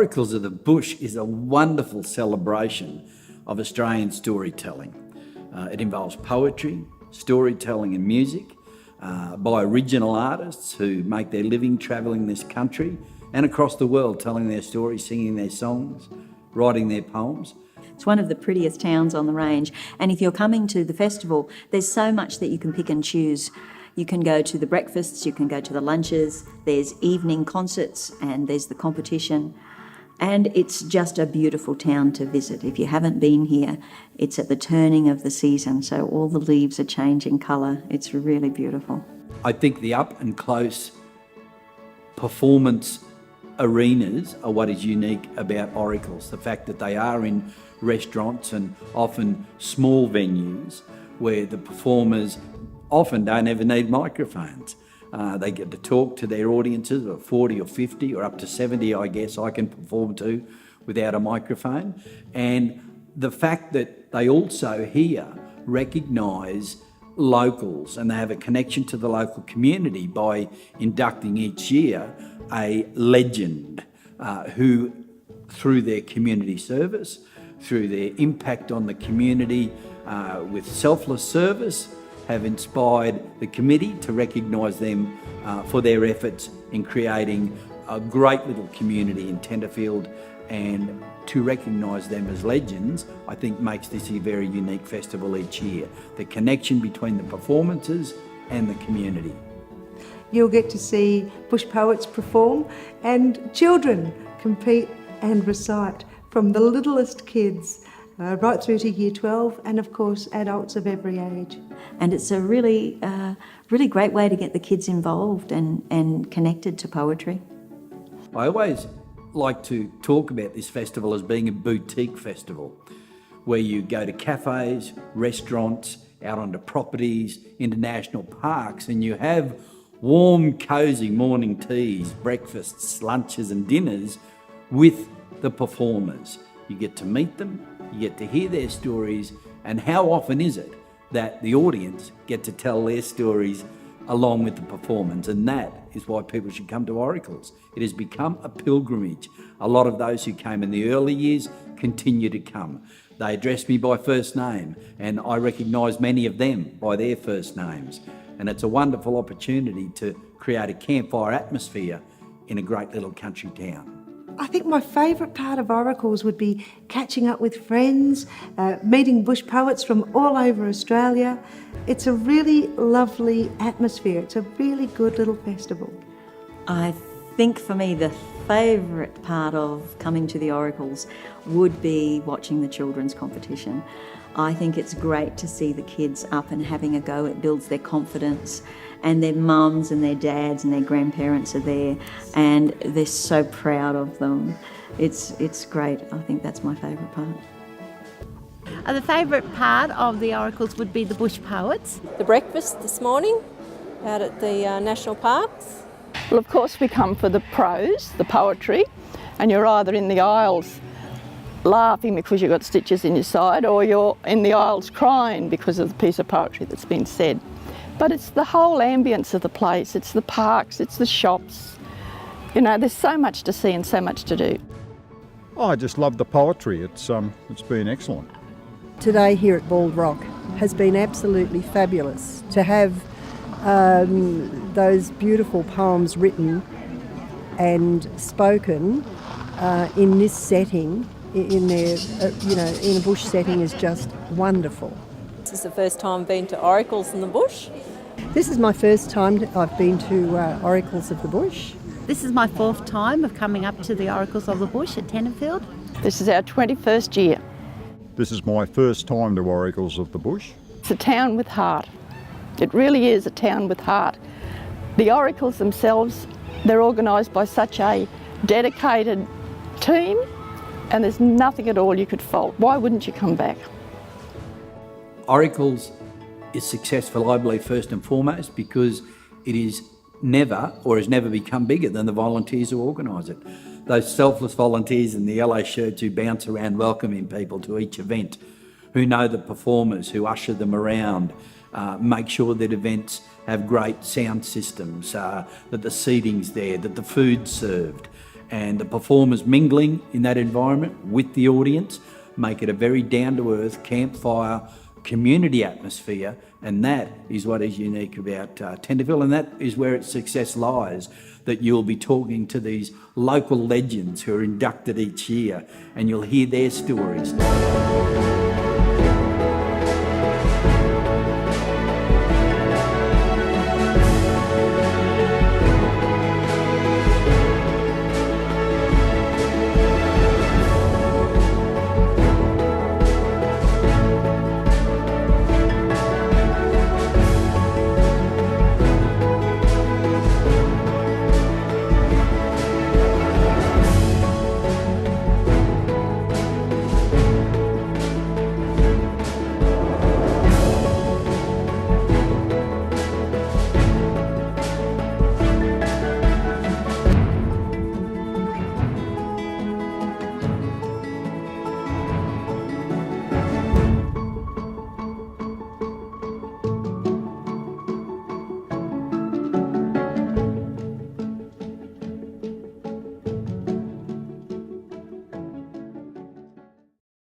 Oracles of the Bush is a wonderful celebration of Australian storytelling. It involves poetry, storytelling and music by original artists who make their living travelling this country and across the world, telling their stories, singing their songs, writing their poems. It's one of the prettiest towns on the range, and if you're coming to the festival, there's so much that you can pick and choose. You can go to the breakfasts, you can go to the lunches, there's evening concerts, and there's the competition. And it's just a beautiful town to visit. If you haven't been here, it's at the turning of the season, so all the leaves are changing colour. It's really beautiful. I think the up and close performance arenas are what is unique about Oracles. The fact that they are in restaurants and often small venues where the performers often don't ever need microphones. They get to talk to their audiences of 40 or 50 or up to 70, I guess, I can perform to without a microphone. And the fact that they also here recognise locals and they have a connection to the local community by inducting each year a legend who, through their community service, through their impact on the community with selfless service, have inspired the committee to recognise them for their efforts in creating a great little community in Tenterfield, and to recognise them as legends, I think makes this a very unique festival each year. The connection between the performances and the community. You'll get to see bush poets perform and children compete and recite, from the littlest kids right through to year 12, and of course adults of every age. And it's a really great way to get the kids involved and connected to poetry. I always like to talk about this festival as being a boutique festival, where you go to cafes, restaurants, out onto properties, into national parks, and you have warm, cosy morning teas, breakfasts, lunches and dinners with the performers. You get to meet them, you get to hear their stories, and how often is it that the audience get to tell their stories along with the performance? And that is why people should come to Oracles. It has become a pilgrimage. A lot of those who came in the early years continue to come. They address me by first name, and I recognise many of them by their first names. And it's a wonderful opportunity to create a campfire atmosphere in a great little country town. I think my favourite part of Oracles would be catching up with friends, meeting bush poets from all over Australia. It's a really lovely atmosphere. It's a really good little festival. I think for me the favourite part of coming to the Oracles would be watching the children's competition. I think it's great to see the kids up and having a go. It builds their confidence, and their mums and their dads and their grandparents are there, and they're so proud of them. It's great. I think that's my favourite part. The favourite part of the Oracles would be the bush poets. The breakfast this morning out at the national parks. Well, of course we come for the prose, the poetry, and you're either in the aisles laughing because you've got stitches in your side, or you're in the aisles crying because of the piece of poetry that's been said. But it's the whole ambience of the place, it's the parks, it's the shops. You know, there's so much to see and so much to do. I just love the poetry. It's been excellent. Today here at Bald Rock has been absolutely fabulous. To have those beautiful poems written and spoken in this setting, in a bush setting, is just wonderful. This is the first time I've been to Oracles in the bush. This is my first time I've been to Oracles of the Bush. This is my 4th time of coming up to the Oracles of the Bush at Tenterfield. This is our 21st year. This is my first time to Oracles of the Bush. It's a town with heart. It really is a town with heart. The Oracles themselves, they're organised by such a dedicated team, and there's nothing at all you could fault. Why wouldn't you come back? Oracles is successful, I believe, first and foremost because it is never or has never become bigger than the volunteers who organise it. Those selfless volunteers in the yellow shirts who bounce around welcoming people to each event, who know the performers, who usher them around, make sure that events have great sound systems, that the seating's there, that the food's served. and the performers mingling in that environment with the audience make it a very down-to-earth campfire community atmosphere, and that is what is unique about Tenterfield, and that is where its success lies, that you'll be talking to these local legends who are inducted each year and you'll hear their stories.